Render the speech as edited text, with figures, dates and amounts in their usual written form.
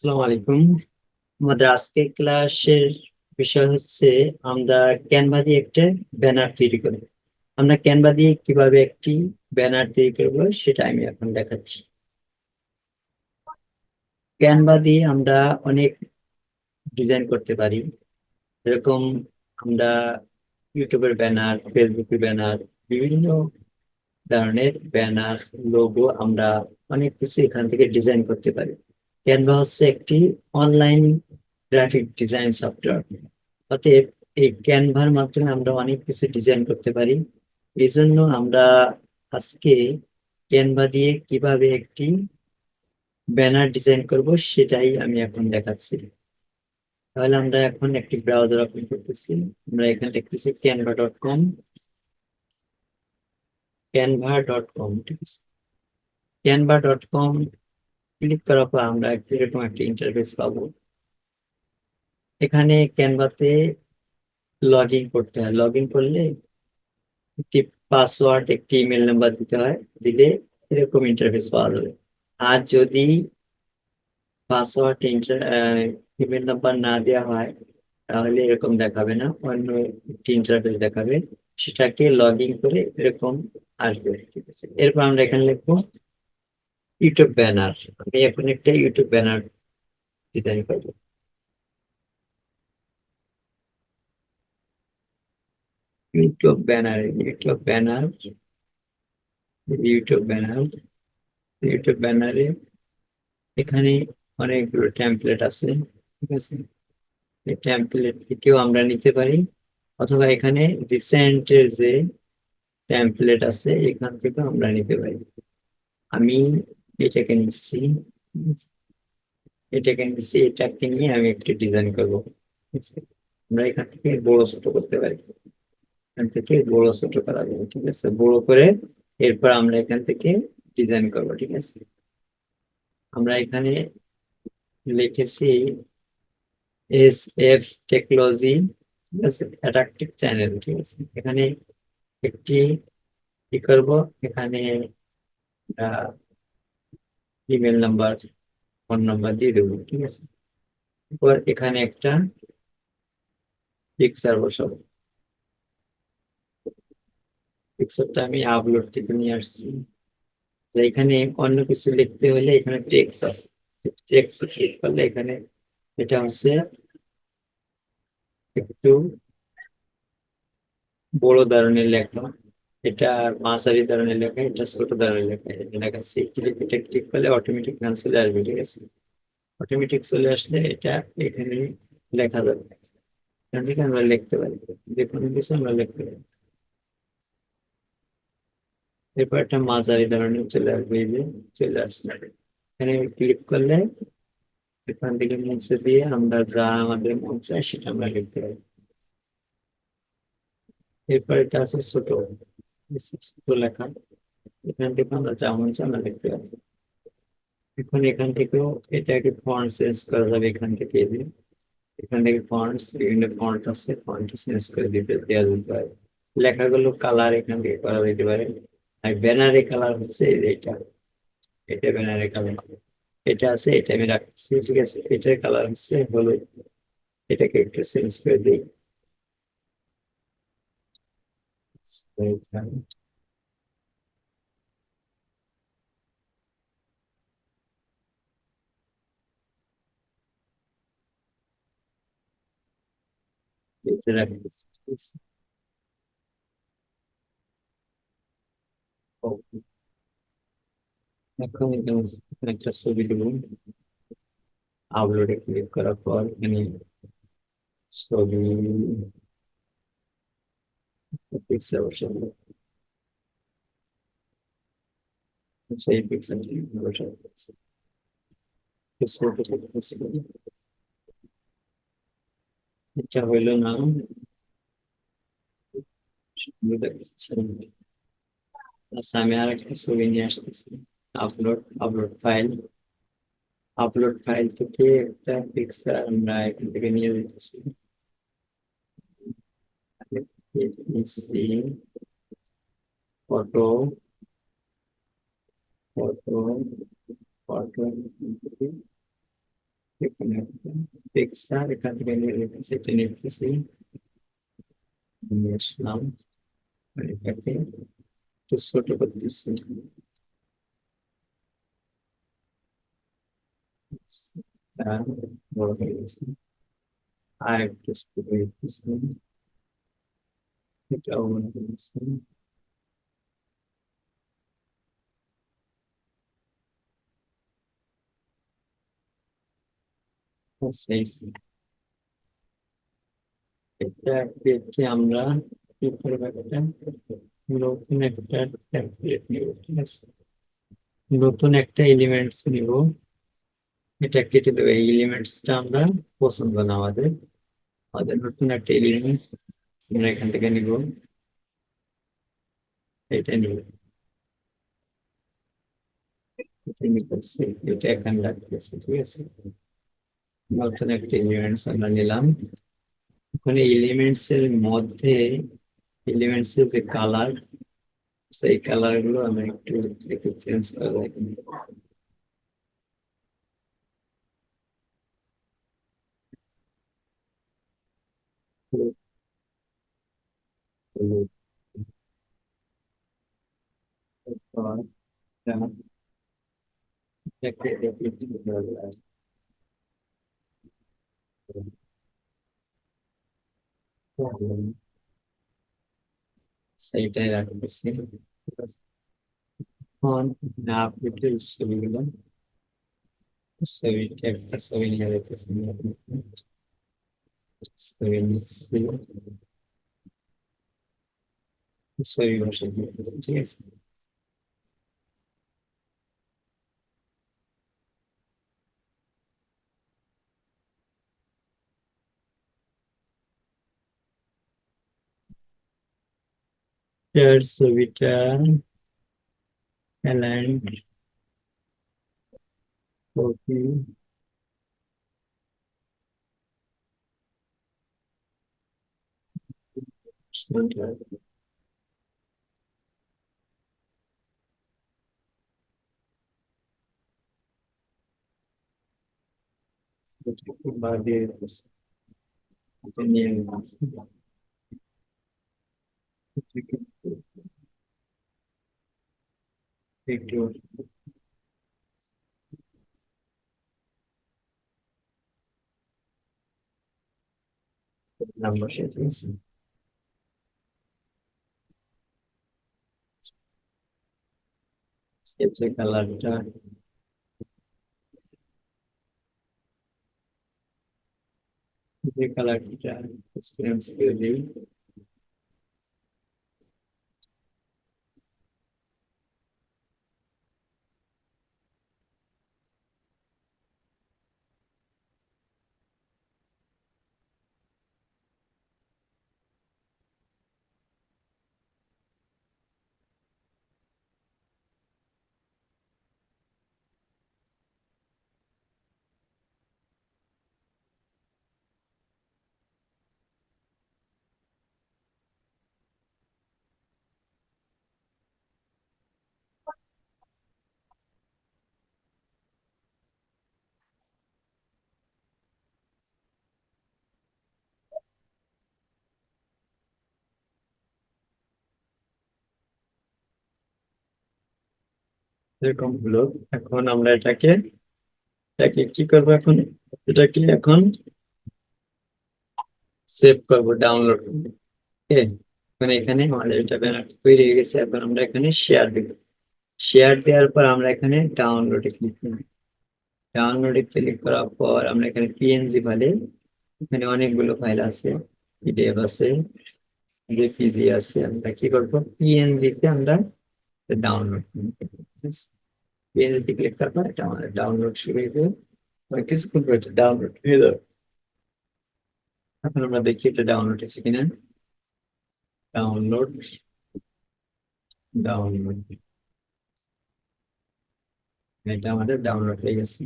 আসসালামু আলাইকুম। আমাদের আজকের ক্লাসের বিষয় হচ্ছে আমরা ক্যানভা দিয়ে একটা ব্যানার তৈরি করব। আমরা ক্যানভা দিয়ে কিভাবে একটি ব্যানার তৈরি করব সেটা আমি এখন দেখাচ্ছি। ক্যানভা দিয়ে আমরা অনেক ডিজাইন করতে পারি। এরকম আমরা ইউটিউবের ব্যানার, ফেসবুকের ব্যানার, বিভিন্ন ধরনের ব্যানার, লোগো আমরা অনেক কিছু এখান থেকে ডিজাইন করতে পারি। ক্যানভা হচ্ছে একটি অনলাইন গ্রাফিক ডিজাইন সফটওয়্যার। অতএব এই ক্যানভার মাধ্যমে আমরা অনেক কিছু ডিজাইন করতে পারি। এই জন্য আমরা আজকে ক্যানভা দিয়ে কিভাবে একটি ব্যানার ডিজাইন করব সেটাই আমি এখন দেখাচ্ছি। তাহলে আমরা এখন একটি ব্রাউজার ওপেন করতেছি। আমরা এখানে লিখতেছি canva.com, canva.com, ঠিক আছে। canva.com ক্লিক করার পর আমরা এরকম একটা ইন্টারফেস পাবো। এখানে ক্যানভাতে লগ ইন করতে হয়। লগ ইন করলে একটি পাসওয়ার্ড, একটি ইমেল নাম্বার দিতে হয়। দিলে এরকম ইন্টারফেস পাওয়া যাবে। আর যদি পাসওয়ার্ড, ইমেল নাম্বার না দেওয়া হয় তাহলে এরকম দেখাবে না, অন্য একটি ইন্টারফেস দেখাবে। সেটাকে লগ ইন করে এরকম আসবে, ঠিক আছে। এরপর আমরা এখানে লিখবো ইউটিউব ব্যানার। আমি এখন একটা ইউটিউব ব্যানার ডিজাইন করবো। YouTube banner, YouTube banner, YouTube ব্যানারে এখানে অনেকগুলো টেমপ্লেট আছে, ঠিক আছে। এই টেমপ্লেট থেকেও আমরা নিতে পারি, অথবা এখানে রিসেন্টের যে টেমপ্লেট আছে এখান থেকে আমরা নিতে পারি। আমি এটাকে নিচ্ছি, এটাকে নিয়ে আমি একটি ডিজাইন করবো, ঠিক আছে। আমরা এখান থেকে বড় ছোট করতে পারি। এখান থেকে বড় ছোট করা যাবে, ঠিক আছে। বড় করে এরপর আমরা এখান থেকে ডিজাইন করবো, ঠিক আছে। আমরা এখানে লিখেছি এস এফ টেকনোলজি, ঠিক আছে, অ্যাট্রাকটিভ চ্যানেল, ঠিক আছে। এখানে একটি কি করব, এখানে ইমেল নাম্বার, ফোন নাম্বার দিয়ে দেবো, ঠিক আছে। এরপর এখানে একটা পিকচার বসাবো। পিকচারটা আমি আপলোড থেকে নিয়ে আসছি। তো এখানে অন্য কিছু লিখতে হলে এখানে টেক্সট আছে। টেক্সট ক্লিক করলে এখানে এটা হচ্ছে একটু বড় ধরনের লেখা, এটা মাঝারি ধরনের লেখা, এটা ছোট ধরনের লেখা। এটা লেখা এটা ক্লিক করলে অটোমেটিক চলে আসবে, ঠিক আছে। অটোমেটিক চলে আসলে এটা এখানে লেখা যাবে। এখান থেকে আমরা লিখতে পারি, যে কোনো কিছু আমরা লিখতে পারি। এরপর একটা মাঝারি ধরনের চলে আসবে, এই যে চলে আসছে। এখানে ক্লিক করলে এখান থেকে মুছে দিয়ে আমরা যা আমাদের মন চায় সেটা আমরা লিখতে পারি। এরপর এটা আছে ছোট, ছোট লেখা। এখান থেকে আমরা যা মন চায় আমরা লিখতে পারি। এখন এখান থেকেও এটাকে ফন্ট চেঞ্জ করা যাবে। এখান থেকে এই যে, এখান থেকে ফন্টস, বিভিন্ন ফন্ট আছে, ফন্ট চেঞ্জ করে দিতে দেওয়া যেতে পারে। লেখাগুলো কালার এখান থেকে করা যেতে পারে। আর ব্যানারে কালার হচ্ছে এই যে এটা, এটা ব্যানারে কালার, এটা আছে, এটা আমি রাখছি, ঠিক আছে। এটার কালার হচ্ছে হলুদ, এটাকে একটু চেঞ্জ করে দিই। এটা রাখছি, ঠিক আছে। এখন এখানে একটা ছবি দেব। আপলোডে ক্লিক করার পর এখানে ছবি, পিকচার বসাবো। সেই পিকচারটি বসাবো, ছোট ছোট pixel। এটা হইলো না, বুঝতে পারছেন। আচ্ছা, আমি আর একটা ছবি নিয়ে আসতেছি। আপলোড আপলোড ফাইল থেকে একটা পিকচার আমরা এখান থেকে নিয়ে নিতেছি। ফটো, ফটো, ফটো, এখানে পিকচার এখান থেকে নিয়ে নিতেছি, এটা নিতেছি, নিয়ে আসলাম, আর এটাকে একটু ছোট করতেছি, আর বড় হয়ে গেছে, আর একটু ছোট করে দিতেছি, এটাও মনে করতেছি, সেই এটা পেজে আমরা কি করবো, একটা নতুন একটা টেমপ্লেট নিব, ঠিক আছে, নতুন একটা এলিমেন্টস নিব, এটা কেটে দেবো, এই এলিমেন্টসটা আমরা পছন্দ না আমাদের, আমাদের নতুন একটা এলিমেন্টস আমরা এখান থেকে নিব, এটা নিব, এটা নিতেছি, এটা এখানে রাখতেছি, ঠিক আছে, নতুন একটা এলিমেন্টস আমরা নিলাম, ওখানে এলিমেন্টস এর মধ্যে এলিমেন্টস এর যে কালার, সেই কালার গুলো আমরা একটু চেঞ্জ করবো, সেইটাই রাখতেছি, ঠিক আছে, এখন না ডিটেলস ছবিগুলো, ছবিটা একটা ছবি নিয়ে রেখেছি, ছবি নিচ্ছি, ছবি বসে দিতেছি, ঠিক আছে, এর ছবিটা অ্যালাইন কপি সেন্টার, বার দিয়ে দিতেছি, এটা নিয়ে নিচ্ছি, একটু নাম বসিয়ে দিয়েছি, যে কালারটা, যে কালারটা চেঞ্জ করে দিই, এরকম হলো, এখন আমরা এটাকে কি করবো এখন, এটাকে এখন সেভ করবো, ডাউনলোড করবো, ওকে, এখন এখানে আমাদের এটা ব্যানার তৈরি হয়ে গেছে, এখন আমরা এখানে শেয়ার দিব, শেয়ার দেওয়ার পর আমরা এখানে ডাউনলোডে ক্লিক করব, ডাউনলোডে ক্লিক করার পর আমরা এখানে পিএনজি ফাইলে, এখানে অনেকগুলো ফাইল আছে, পিডিএফ আছে, জেপিজি আছে, আমরা কি করবো, পিএনজি তে আমরা ডাউনলোড করবো, পিএনজি ক্লিক করার পর এটা আমাদের ডাউনলোড শুরু হয়ে যাবে, কিছুক্ষণ পর এটা ডাউনলোড হয়ে যাবে, এখন আমরা দেখি এটা ডাউনলোড হয়েছে কিনা, ডাউনলোড, ডাউনলোড, এটা আমাদের ডাউনলোড হয়ে গেছে,